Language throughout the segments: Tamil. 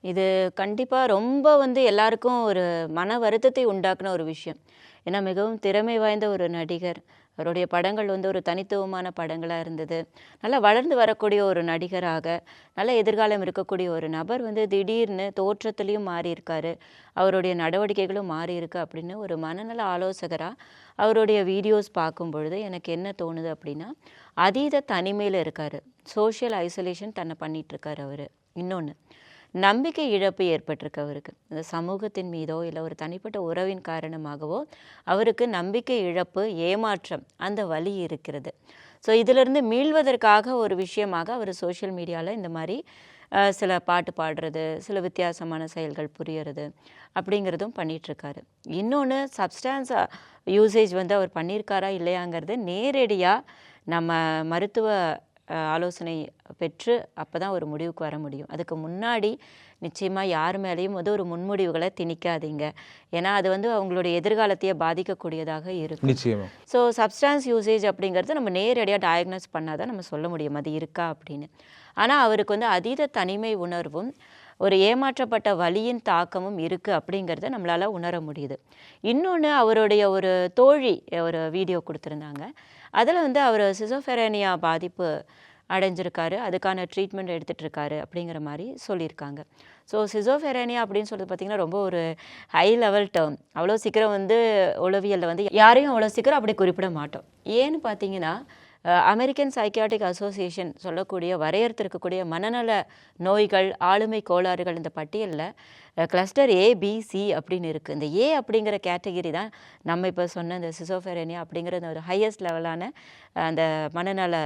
இது கண்டிப்பா ரொம்ப எல்லாருக்கும் ஒரு மன வருத்தத்தை உண்டாக்குன ஒரு விஷயம். ஏன்னா மிகவும் திறமை வாய்ந்த ஒரு நடிகர். அவருடைய படங்கள் ஒரு தனித்துவமான படங்களா இருந்தது. நல்லா வளர்ந்து வரக்கூடிய ஒரு நடிகராக, நல்ல எதிர்காலம் இருக்கக்கூடிய ஒரு நபர் திடீர்னு தோற்றத்திலயும் மாறியிருக்காரு. அவருடைய நடவடிக்கைகளும் மாறியிருக்கு அப்படின்னு ஒரு மனநல ஆலோசகரா அவருடைய வீடியோஸ் பார்க்கும் பொழுது எனக்கு என்ன தோணுது அப்படின்னா, அதீத தனிமையில இருக்காரு. சோஷியல் ஐசோலேஷன் தன்னை பண்ணிட்டுருக்காரு அவரு. இன்னொன்னு, நம்பிக்கை இழப்பு ஏற்பட்டிருக்கு அவருக்கு. இந்த சமூகத்தின் மீதோ, இல்ல ஒரு தனிப்பட்ட உறவின் காரணமாகவோ, அவருக்கு நம்பிக்கை இழப்பு, ஏமாற்றம் அந்த வலி இருக்கிறது. ஸோ இதிலிருந்து மீள்வதற்காக ஒரு விஷயமாக அவர் சோஷியல் மீடியால இந்த மாரி சில பாட்டு பாடுறது, சில வித்தியாசமான செயல்கள் புரியறது, அப்படிங்கிறதும் பண்ணிட்டுருக்காரு. இன்னொன்னு சப்ஸ்டான்ஸ் யூசேஜ் அவர் பண்ணியிருக்காரா இல்லையாங்கிறது நேரடியா நம்ம மருத்துவ ஆலோசனை பெற்று அப்பதான் ஒரு முடிவுக்கு வர முடியும். அதுக்கு முன்னாடி நிச்சயமா யார் மேலேயும் ஒரு முன்முடிவுகளை திணிக்காதீங்க. ஏன்னா அது அவங்களுடைய எதிர்காலத்தையே பாதிக்கக்கூடியதாக இருக்கும். நிச்சயமா. ஸோ சப்ஸ்டான்ஸ் யூசேஜ் அப்படிங்கிறது நம்ம நேரடியாக டயக்னோஸ் பண்ணாதான் நம்ம சொல்ல முடியும் அது இருக்கா அப்படின்னு. ஆனால் அவருக்கு அதீத தனிமை உணர்வும் ஒரு ஏமாற்றப்பட்ட வலியின் தாக்கமும் இருக்குது அப்படிங்கிறத நம்மளால் உணர முடியுது. இன்னொன்று, அவருடைய ஒரு தோழி ஒரு வீடியோ கொடுத்துருந்தாங்க. அதில் அவர் சிசோஃபெரேனியா பாதிப்பு அடைஞ்சிருக்காரு, அதுக்கான ட்ரீட்மெண்ட் எடுத்துகிட்ருக்காரு அப்படிங்கிற மாதிரி சொல்லியிருக்காங்க. ஸோ சிசோஃபெரேனியா அப்படின்னு சொல்கிறது பார்த்திங்கன்னா ரொம்ப ஒரு ஹை லெவல் டேர்ம். அவ்வளோ சீக்கிரம் உளவியலில் யாரையும் அவ்வளோ சீக்கிரம் அப்படி குறிப்பிட மாட்டோம். ஏன்னு பார்த்தீங்கன்னா, அமெரிக்கன் சைக்கியாட்ரிக் அசோசியேஷன் சொல்லக்கூடிய வரையறுத்திருக்கக்கூடிய மனநல நோய்கள், ஆளுமை கோளாறுகள் இந்த பட்டியலில் கிளஸ்டர் ஏபிசி அப்படின்னு இருக்குது. இந்த ஏ அப்படிங்கிற கேட்டகிரி தான் நம்ம இப்போ சொன்ன இந்த சிசோஃபெரேனியா அப்படிங்கிற ஒரு ஹையஸ்ட் லெவலான அந்த மனநல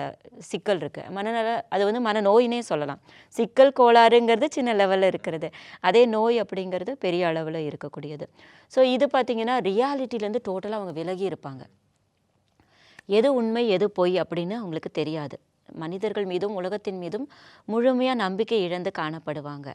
சிக்கல் இருக்குது. அது மனநோயினே சொல்லலாம். சிக்கல் கோளாறுங்கிறது சின்ன லெவலில் இருக்கிறது, அதே நோய் அப்படிங்கிறது பெரிய அளவில் இருக்கக்கூடியது. ஸோ இது பார்த்திங்கன்னா ரியாலிட்டிலேருந்து டோட்டலாக அவங்க விலகி இருப்பாங்க. எது உண்மை எது பொய் அப்படின்னு அவங்களுக்கு தெரியாது. மனிதர்கள் மீதும் உலகத்தின் மீதும் முழுமையாக நம்பிக்கை இழந்து காணப்படுவாங்க.